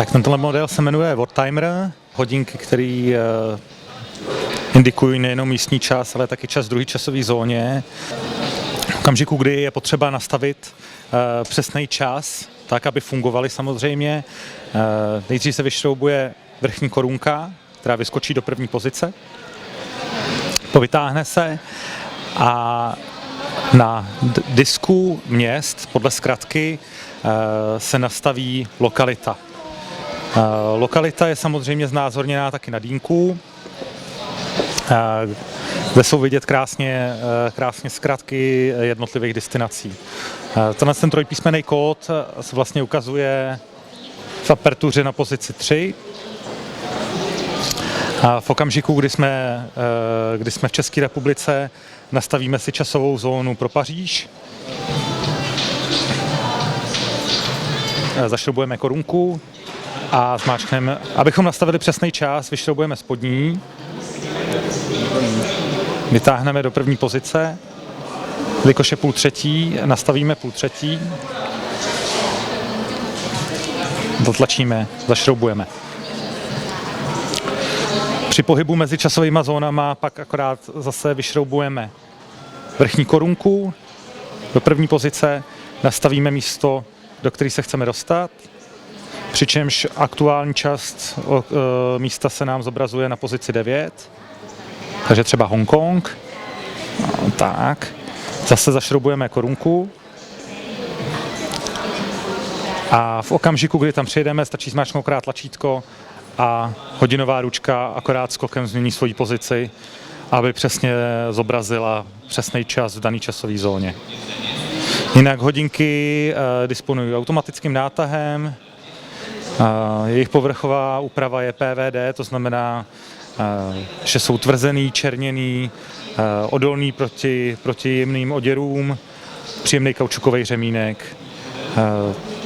Tak tento model se jmenuje Wartimer, hodinky, které indikují nejenom místní čas, ale taky čas v druhé časové zóně. V okamžiku, kdy je potřeba nastavit přesný čas, tak, aby fungovaly samozřejmě. Nejdřív se vyšroubuje vrchní korunka, která vyskočí do první pozice, povytáhne se a na disku měst podle zkratky se nastaví lokalita. Lokalita je samozřejmě znázorněná taky na dýnku, kde jsou vidět krásně zkratky jednotlivých destinací. Ten trojpísmenný kód se vlastně ukazuje v apertuře na pozici 3. A v okamžiku, kdy jsme v České republice, nastavíme si časovou zónu pro Paříž. Zašroubujeme korunku a zmáčkneme. Abychom nastavili přesný čas, vyšroubujeme spodní. Vytáhneme do první pozice. Jelikož je 2:30, nastavíme 2:30. Dotlačíme, zašroubujeme. Při pohybu mezi časovými zónama pak akorát zase vyšroubujeme vrchní korunku do první pozice, nastavíme místo, do které se chceme dostat, přičemž aktuální část místa se nám zobrazuje na pozici 9, takže třeba Hongkong. Tak, zase zašroubujeme korunku a v okamžiku, kdy tam přijedeme, stačí zmáčknout krát tlačítko a hodinová ručka akorát skokem změní svoji pozici, aby přesně zobrazila přesný čas v dané časové zóně. Jinak hodinky disponují automatickým nátahem, jejich povrchová úprava je PVD, to znamená, že jsou tvrzený, černěný, odolný proti jemným oděrům, příjemný kaučukový řemínek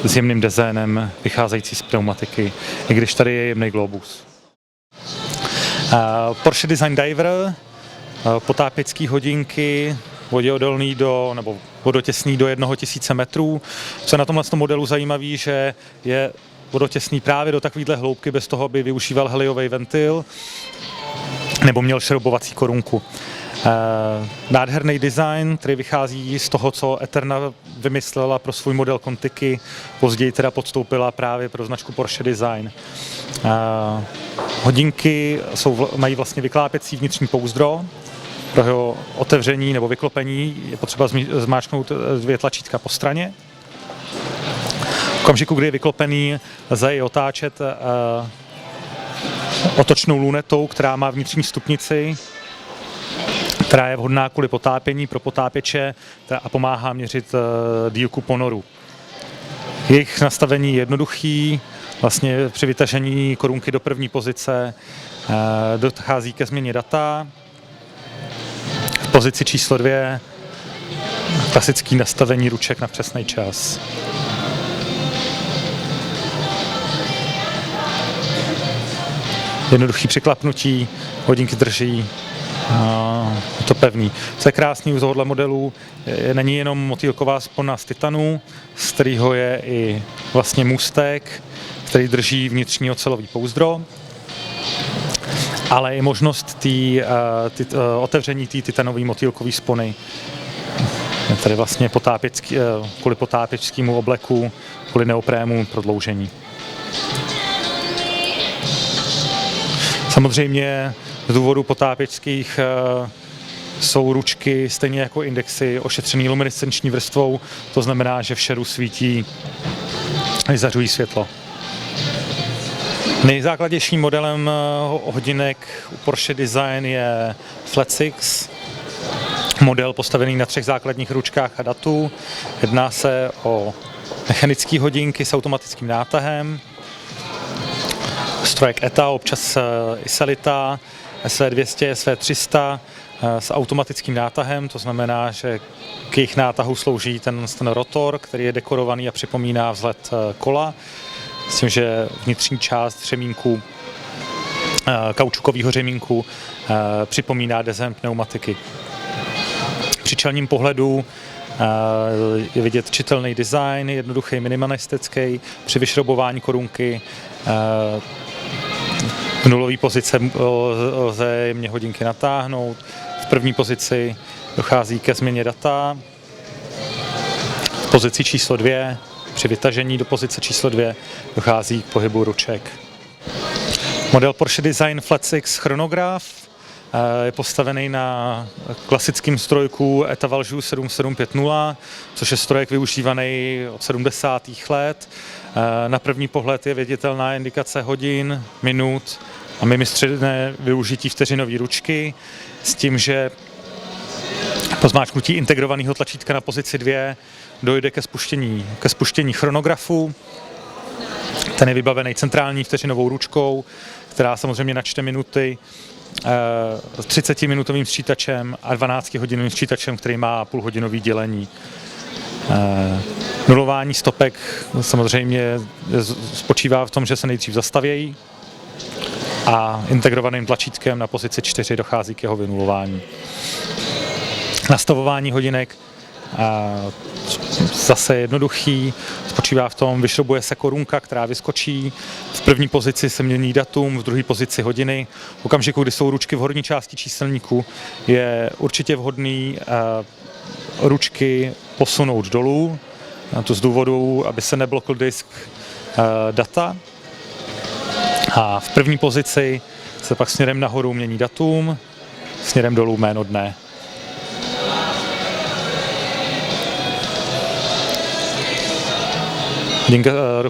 s jemným dezénem, vycházející z pneumatiky, i když tady je jemný globus. Porsche Design Diver, potápěcký hodinky, voděodolný nebo vodotěsný do 1000 metrů. Co je na tomhle modelu zajímavé, že je vodotěsný právě do takovéhle hloubky, bez toho, aby využíval heliový ventil nebo měl šroubovací korunku. Nádherný design, který vychází z toho, co Eterna vymyslela pro svůj model Contiky, později teda podstoupila právě pro značku Porsche Design. Hodinky mají vlastně vyklápěcí vnitřní pouzdro. Pro jeho otevření nebo vyklopení je potřeba zmáčknout 2 tlačítka po straně. V okamžiku, kdy je vyklopený, lze ji otáčet otočnou lunetou, která má vnitřní stupnici, která je vhodná kvůli potápění pro potápěče a pomáhá měřit dílku ponoru. Jejich nastavení je jednoduchý, vlastně při vytažení korunky do první pozice dochází ke změně data. V pozici číslo 2 klasické nastavení ruček na přesný čas. Jednoduchý přiklapnutí, hodinky drží, je to pevný. Co je krásný u tohohle modelu, není jenom motýlková spona z titanu, z kterého je i vlastně můstek, který drží vnitřní ocelový pouzdro, ale i možnost otevření té titanové motýlkové spony. Je tady vlastně kvůli potápěčskému obleku, kvůli neoprému prodloužení. Samozřejmě z důvodu potápěčských jsou ručky stejně jako indexy ošetřený luminescenční vrstvou, to znamená, že v šeru svítí, až zařují světlo. Nejzákladnějším modelem hodinek u Porsche Design je Flat 6, model postavený na 3 základních ručkách a datu. Jedná se o mechanické hodinky s automatickým nátahem, strojek ETA, občas i Selita, SV200, SV300 s automatickým nátahem, to znamená, že k jejich nátahu slouží ten rotor, který je dekorovaný a připomíná vzhled kola, s tím, že vnitřní část řemínku, kaučukového řemínku připomíná dezén pneumatiky. Při čelním pohledu Je vidět čitelný design, jednoduchý, minimalistický, při vyšroubování korunky. V nulové pozice lze jemně hodinky natáhnout. V první pozici dochází ke změně data. V pozici číslo 2, při vytažení do pozice číslo 2, dochází k pohybu ruček. Model Porsche Design Flat-Six chronograf je postavený na klasickém strojku ETA Valjoux 7750, což je strojek využívaný od 70. let. Na první pohled je viditelná indikace hodin, minut a mimostředné využití vteřinové ručky s tím, že po zmáčknutí integrovaného tlačítka na pozici 2 dojde ke spuštění chronografu. Ten je vybavený centrální vteřinovou ručkou, která samozřejmě načte minuty, s 30-minutovým sčítačem a 12-hodinovým sčítačem, který má půlhodinový dělení. Nulování stopek samozřejmě spočívá v tom, že se nejdřív zastavějí a integrovaným tlačítkem na pozici 4 dochází k jeho vynulování. Nastavování hodinek zase jednoduchý, spočívá v tom, vyšroubuje se korunka, která vyskočí, v první pozici se mění datum, v druhé pozici hodiny. V okamžiku, kdy jsou ručky v horní části číselníku, je určitě vhodný ručky posunout dolů, a to z důvodu, aby se neblokl disk data. A v první pozici se pak směrem nahoru mění datum, směrem dolů jméno dne.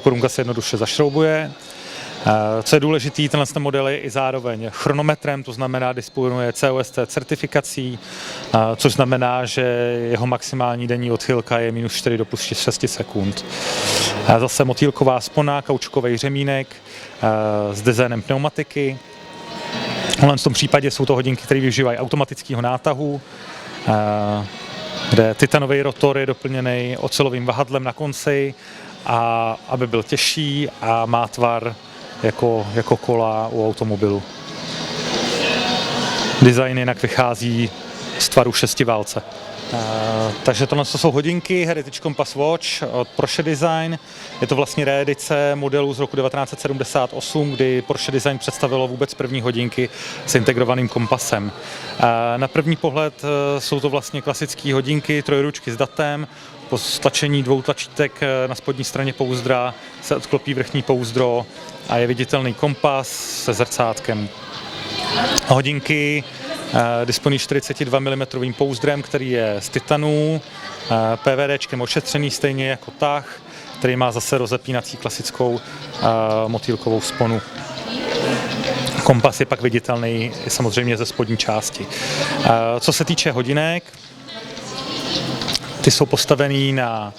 Korunka se jednoduše zašroubuje. Co je důležitý, tenhle model je i zároveň chronometrem, to znamená, disponuje COST certifikací, což znamená, že jeho maximální denní odchylka je -4 do +6 sekund. Zase motýlková spona, kaučukový řemínek s designem pneumatiky. V tom případě jsou to hodinky, které využívají automatického nátahu, kde titanový rotor je doplněný ocelovým vahadlem na konci, a aby byl těžší a má tvar jako kola u automobilu. Design jinak vychází z tvaru šestiválce. Takže tohle jsou hodinky Heritage Compass Watch od Porsche Design. Je to vlastně reedice modelu z roku 1978, kdy Porsche Design představilo vůbec první hodinky s integrovaným kompasem. Na první pohled jsou to vlastně klasické hodinky, trojručky s datem. Po stlačení 2 tlačítek na spodní straně pouzdra se odklopí vrchní pouzdro a je viditelný kompas se zrcátkem. Hodinky disponují 42 mm pouzdrem, který je z titanu, PVDčkem ošetřený stejně jako tah, který má zase rozepínací klasickou motýlkovou sponu. Kompas je pak viditelný samozřejmě ze spodní části. Co se týče hodinek, ty jsou postavený na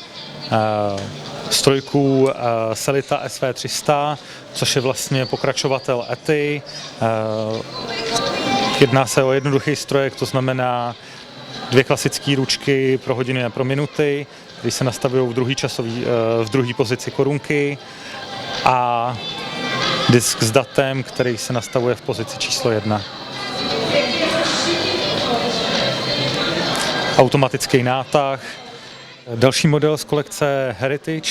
strojku Sellita SV300, což je vlastně pokračovatel ETI. Jedná se o jednoduchý strojek, to znamená 2 klasické ručky pro hodiny a pro minuty, které se nastavují v druhé pozici korunky a disk s datem, který se nastavuje v pozici číslo 1. Automatický nátah. Další model z kolekce Heritage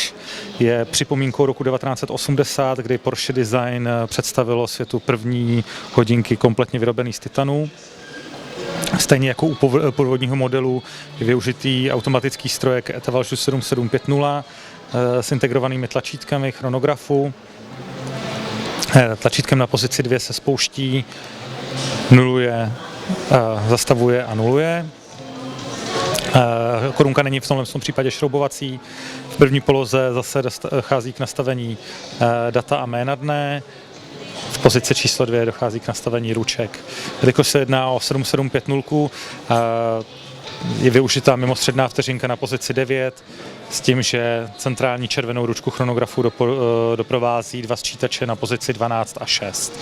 je připomínkou roku 1980, kdy Porsche Design představilo světu první hodinky kompletně vyrobený z titanu. Stejně jako u původního modelu je využitý automatický strojek ETA Valjoux 7750 s integrovanými tlačítkami chronografu. Tlačítkem na pozici 2 se spouští, nuluje, zastavuje a nuluje. Korunka není v tomhle případě šroubovací. V první poloze zase dochází k nastavení data a jména dne. V pozici číslo 2 dochází k nastavení ruček. Jelikož se jedná o 7750, je využitá mimostředná vteřinka na pozici 9 s tím, že centrální červenou ručku chronografu doprovází 2 sčítače na pozici 12 a 6.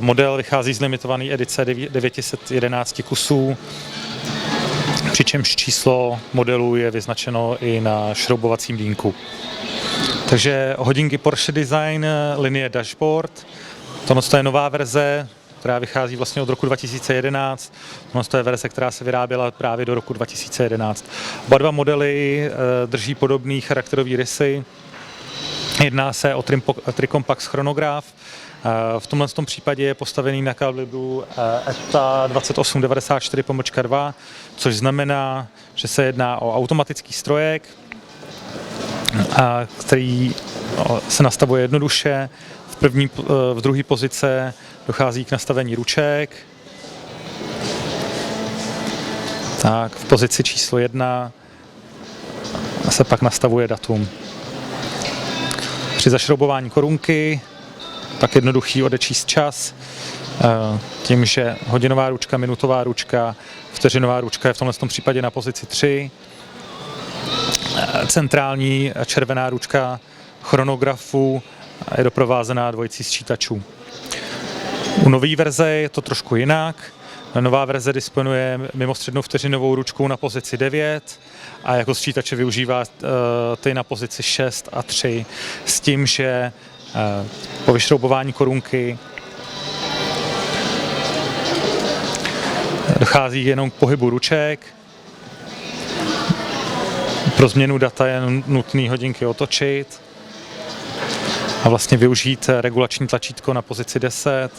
Model vychází z limitované edice 911 kusů, přičemž číslo modelu je vyznačeno i na šroubovacím dýnku. Takže hodinky Porsche Design linie Dashboard. Tohle je nová verze která vychází vlastně od roku 2011. To je verze, která se vyráběla právě do roku 2011. Oba dva modely drží podobný charakterový rysy. Jedná se o Tricompax chronograf. V tomhle případě je postavený na kalibru ETA 2894-2, což znamená, že se jedná o automatický strojek, který se nastavuje jednoduše. V druhé pozice dochází k nastavení ruček. Tak, v pozici číslo 1 se pak nastavuje datum. Při zašroubování korunky tak jednoduchý odečíst čas tím, že hodinová ručka, minutová ručka, vteřinová ručka je v tomhle případě na pozici 3. Centrální červená ručka chronografu je doprovázená dvojicí sčítačů. U nové verze je to trošku jinak. Nová verze disponuje mimostřednou vteřinovou ručkou na pozici 9 a jako sčítače využívá ty na pozici 6 a 3 s tím, že po vyšroubování korunky dochází jenom k pohybu ruček. Pro změnu data je nutné hodinky otočit a vlastně využít regulační tlačítko na pozici 10.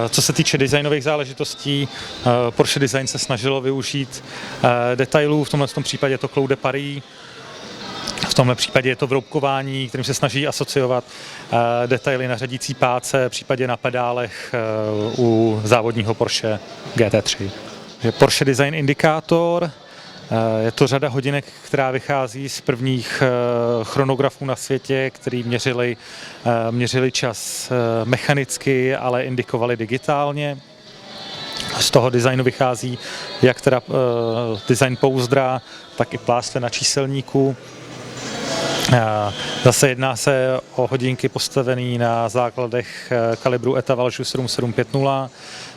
Co se týče designových záležitostí, Porsche Design se snažilo využít detailů, v tomhle případě je to Clou de Paris, v tomhle případě je to vroubkování, kterým se snaží asociovat detaily na řadící páce, případě na pedálech u závodního Porsche GT3. Porsche Design indikátor. Je to řada hodinek, která vychází z prvních chronografů na světě, který měřili čas mechanicky, ale indikovali digitálně. Z toho designu vychází jak teda design pouzdra, tak i plástve na číselníku. Zase jedná se o hodinky postavené na základech kalibru ETA Valjoux 7750,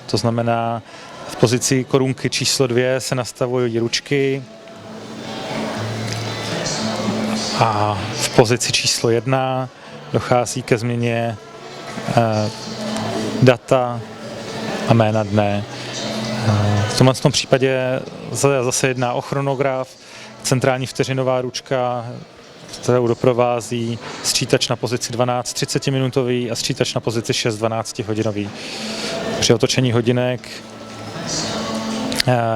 to znamená, v pozici korunky číslo 2 se nastavují ručky a v pozici číslo 1 dochází ke změně data a jména dne. V tomhle případě zase jedná o chronograf, centrální vteřinová ručka, kterou doprovází sčítač na pozici 12 30-minutový a sčítač na pozici 6 12-hodinový. Při otočení hodinek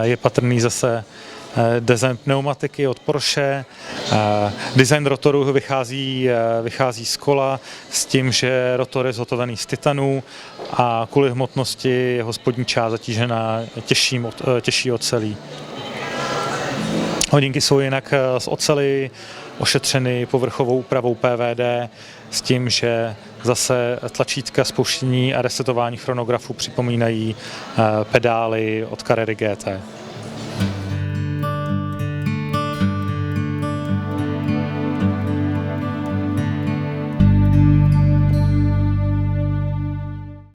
je patrný zase design pneumatiky od Porsche. Design rotoru vychází z kola s tím, že rotor je zhotovený z titanu a kvůli hmotnosti jeho spodní část zatížená těžší ocelí. Hodinky jsou jinak z oceli ošetřeny povrchovou úpravou PVD s tím, že zase tlačítka spouštění a resetování chronografu připomínají pedály od Carrera GT.